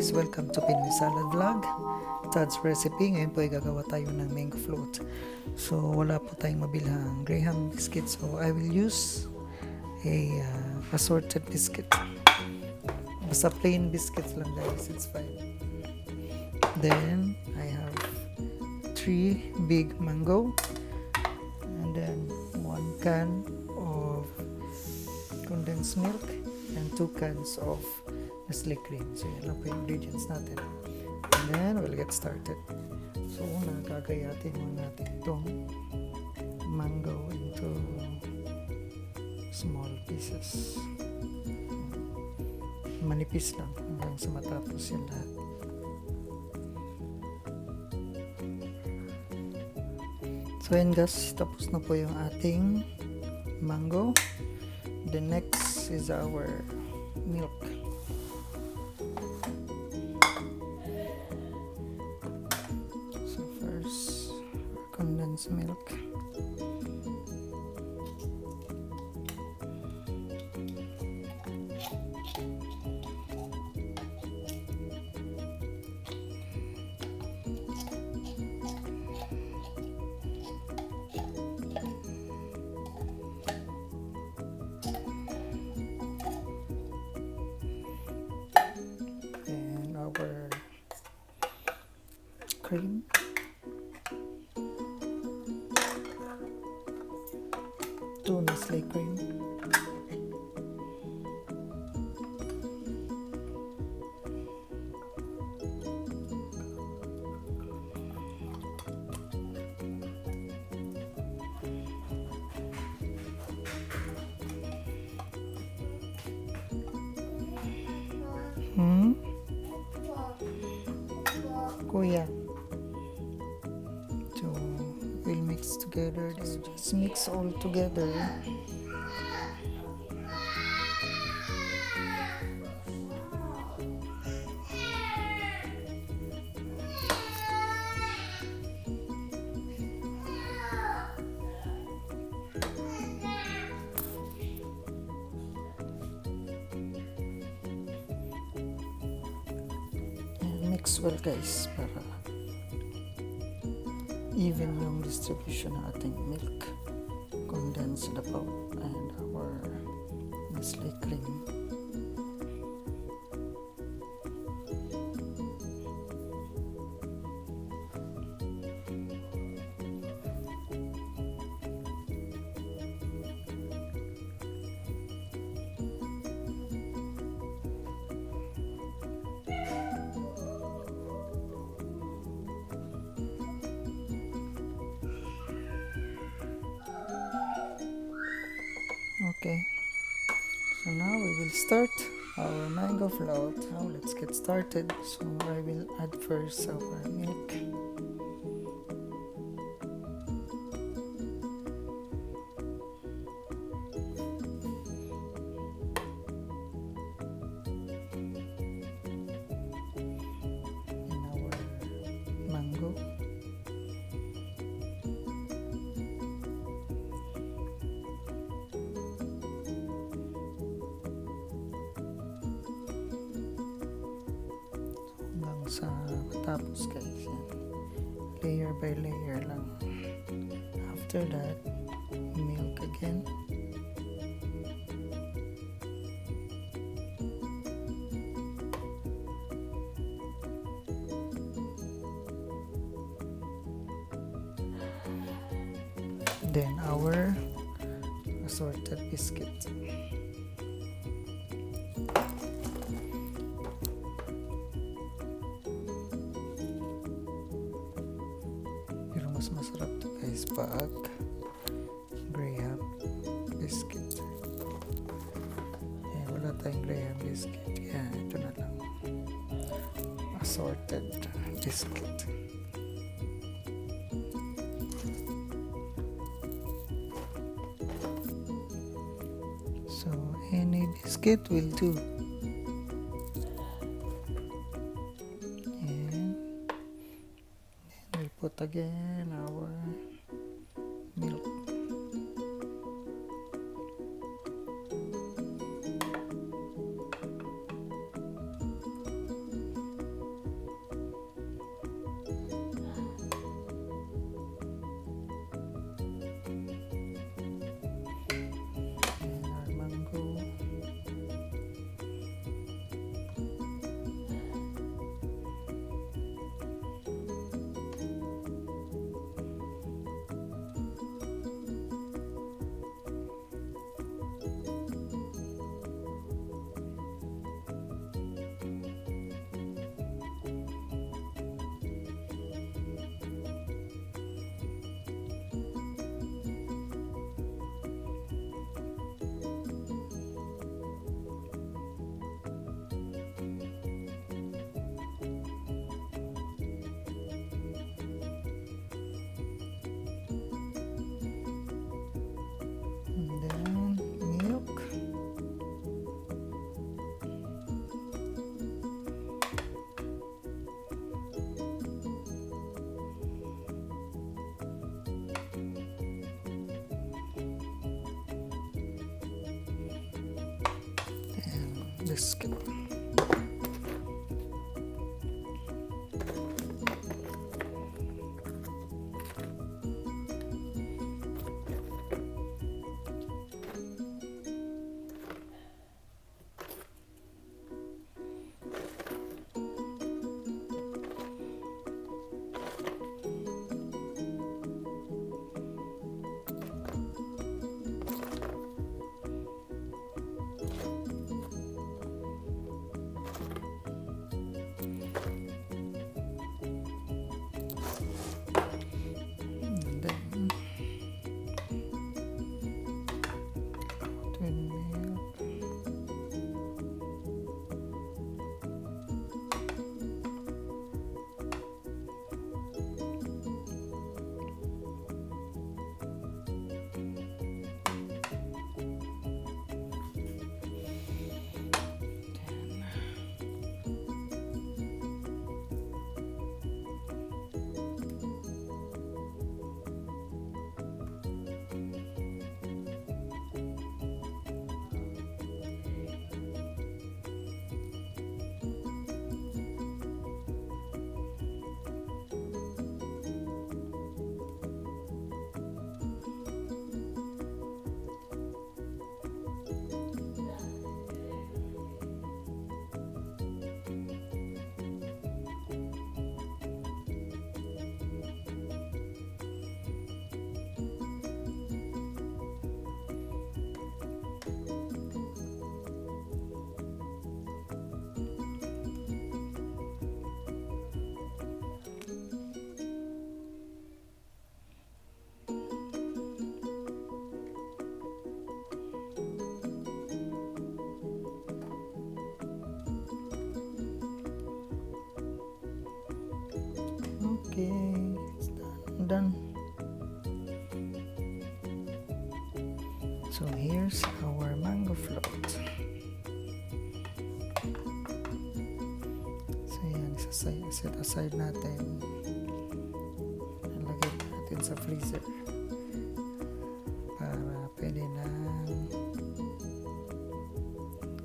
guys, welcome to Pinoy Salad Vlog. Tadz recipe. Ngayon po ay gagawa tayo ng mango float. So wala po tayong mabilhang Graham biscuits. So I will use a assorted biscuit. Basta plain biscuits lang guys, it's fine. Then I have 3 big mango and then 1 can of condensed milk and 2 cans of Nestle cream. So yan lang po yung ingredients natin. And then we'll get started. So una, gagayatin mo natin itong mango into small pieces. Manipis lang hanggang sa matapos yan lahat. So yan guys, tapos na po yung ating mango. The next is our milk. So first, condensed milk. Our cream, 2 Nestle cream, Kuya. So we'll mix together. Just mix all together. Mix well guys para even yung distribution ng ating milk, condensed milk and our Nestle cream. Okay, so now we will start our mango float. Now let's get started. So I will add first our milk. And our mango. Sa matapos guys, layer by layer lang. After that, milk again. Then our assorted biscuit. Mas masarap to guys pag Graham biscuit. Wala tayong Graham biscuit. Ito na lang. Assorted biscuit. So any biscuit will do. Put again our milk. biscuit. Okay, it's done. So here's our mango float. So yan, set aside natin. Nalagay natin sa freezer para pwede na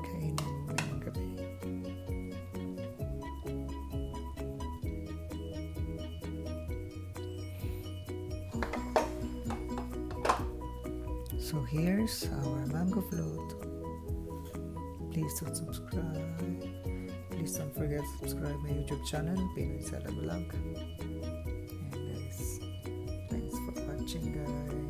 kainin ngayong gabi. So here's our mango float. Please don't subscribe. Please don't forget to subscribe my YouTube channel, Pinoy Salad Vlog. And guys, thanks for watching, guys.